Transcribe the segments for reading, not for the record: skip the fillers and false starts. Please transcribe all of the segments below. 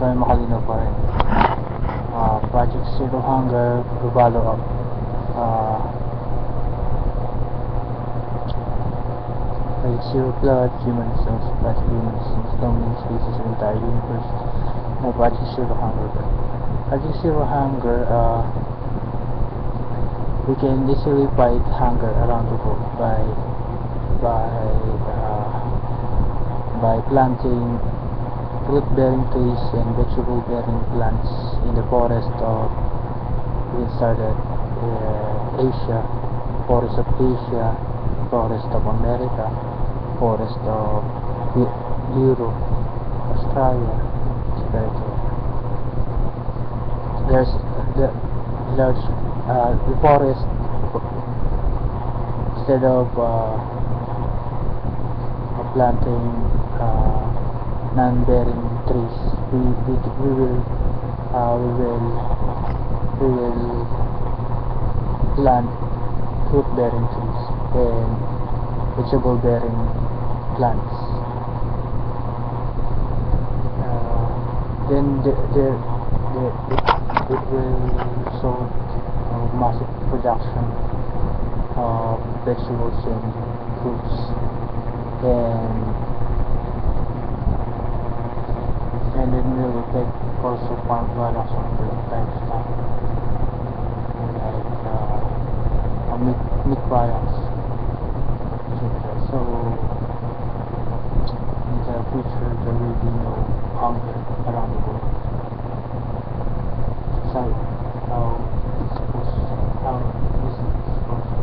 kami makalinaw pa rin. Project Zero Hunger, Rubalo Up. Project Zero Blood, Human Cells, Plastic Human Cells, Dominant Species of Entire Universe. Project Zero Hunger. Project Zero Hunger, we can easily fight hunger around the world by planting fruit-bearing trees and vegetable-bearing plants in the forest of, we started Asia, forest of Asia, forest of America, forest of Europe, Australia, etc. There's the forest, instead of planting non-bearing trees, we will plant fruit-bearing trees and vegetable-bearing plants. Then it will result of massive production of vegetables and fruits, and it will affect also farm products of the livestock, like meat products, etc. So in the future there will be no hunger around the world. So how is it supposed to?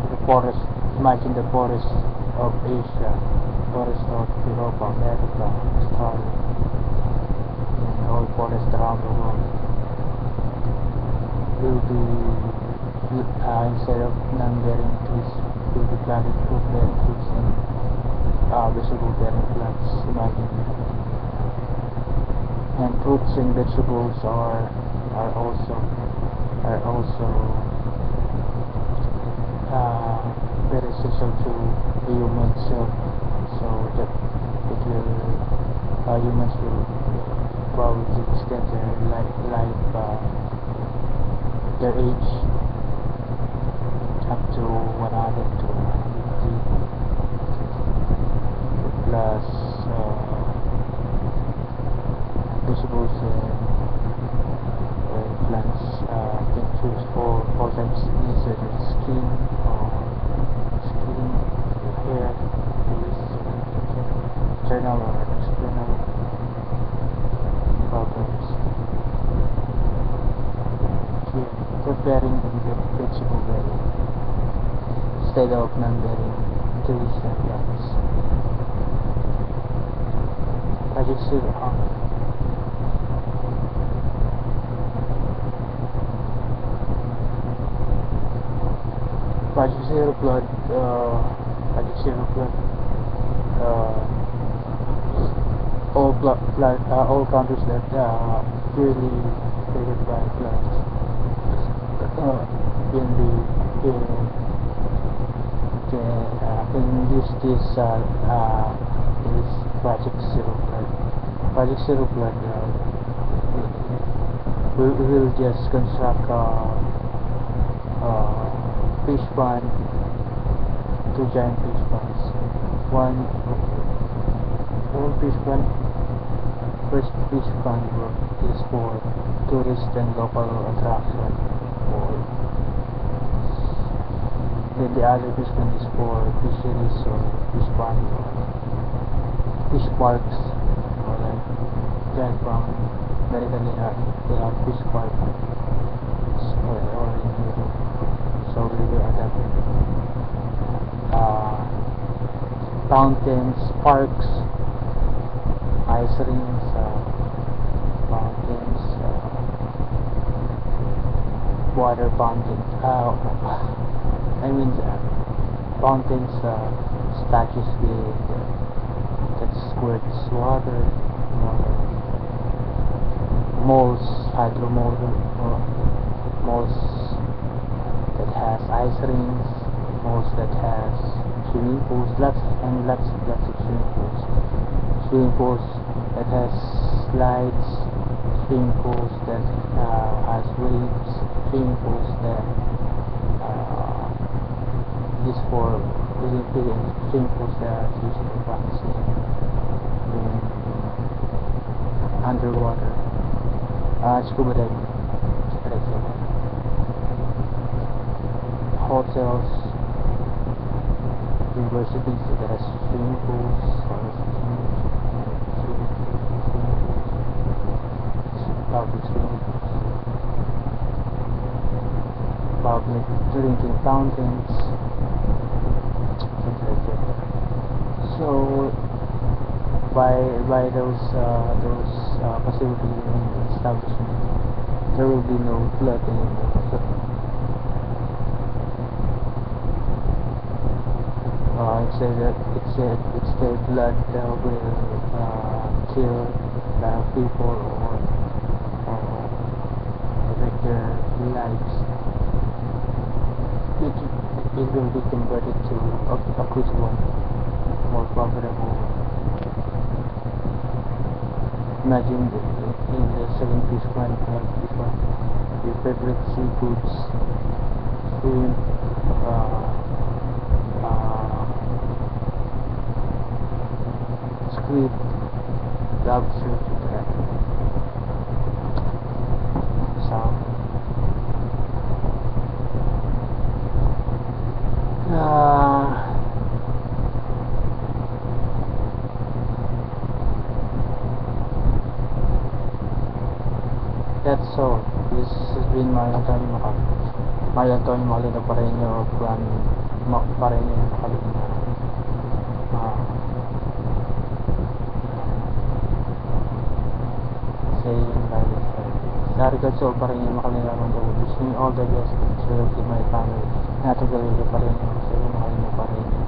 The forest, imagine the forest of Asia, forest of Europe, America, Australia, and all forests around the world will be, instead of non-bearing trees, will be planted fruit-bearing trees and vegetable-bearing plants. Imagine. And fruits and vegetables are also very essential to the human self, so that humans will probably extend their their age up to 100 to 150 plus vegetables and plants can choose for all types of needs, such as skin, hair, internal or external problems. Fruit-bearing and vegetable-bearing instead of non-bearing trees and plants. Project Zero Hunger. Project Zero Blood, all countries that purely created by plants can use this Project Zero Blood. Project Zero Blood we will just construct fish pond, 2 giant fish ponds. One fish pond, first fish pond is for tourist and local attraction, then the other fish pond is for fisheries or fish pond, fish parks, or like giant farm. American they have fish park or in Europe. So we will adapt fountains, parks, ice rings, fountains, water fountains. Fountains, statues that squirts water, malls, hydro malls, has ice rinks, malls that has swimming pools, lots of swimming pools. Swimming pools that has slides, swimming pools that has waves, swimming pools that used for Olympic, and swimming pools that are used for practicing in underwater scuba diving, hotels, universities that has swimming pools, public swimming pools, public drinking fountains, things like that. So by those facilities and establishments, there will be no flood anymore. Instead blood will kill a lot of people or affect their lives. It will be converted to a quick one, more profitable. Imagine in the second fish one, your favorite seafoods, shrimp, squid, lobster, that's all. This has been Mario Antonio Macalino Pareño from Pareño Macalino, saying like Sarigazol Pareño Macalino around the world, wishing all the best to my family. Natagalit Pareño, Sayo Macalino Pareño,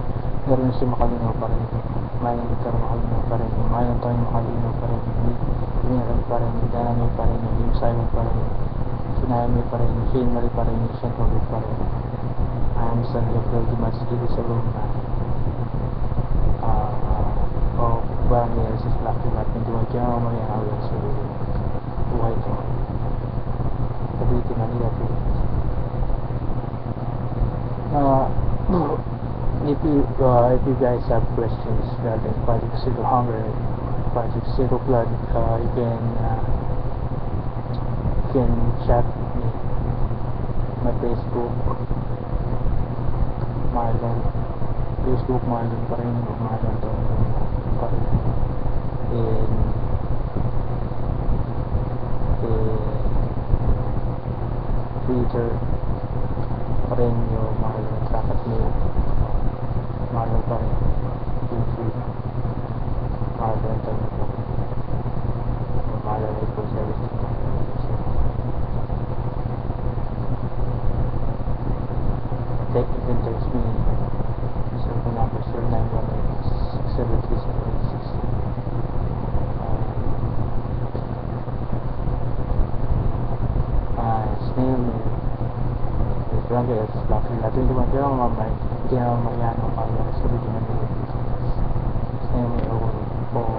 meron si Macalino Pareño, Mayan Victor Macalino Pareño, Mayan Antonio Macalino Pareño, Pinyaran Pareño, Danami Pareño, Jim Simon Pareño, Sinayami Pareño, Shane Marie Pareño, Shane Robert Pareño. I am San Gabriel Dimas, Gili Saloma, of Barangay sa Lucky Mat, hindi mo dyan ang mga hawin sa buhay ko. Cavite, Manila, Philippines. If you guys have questions regarding Project Zero Hunger, Project Zero Flood, you can chat me, my Facebook, Marlon Pareño, Marlon Pareño, in Twitter, Pareño, Marlon, Sakat Mail, Marlon Pareño, YouTube, Marlon Pareño, Marlon April 17. You can text me, cell phone number 0918-673-7860. Snail mail. Barangay at Lucky Mat. Hindi naman mayan ang pagkakas. Snail mail for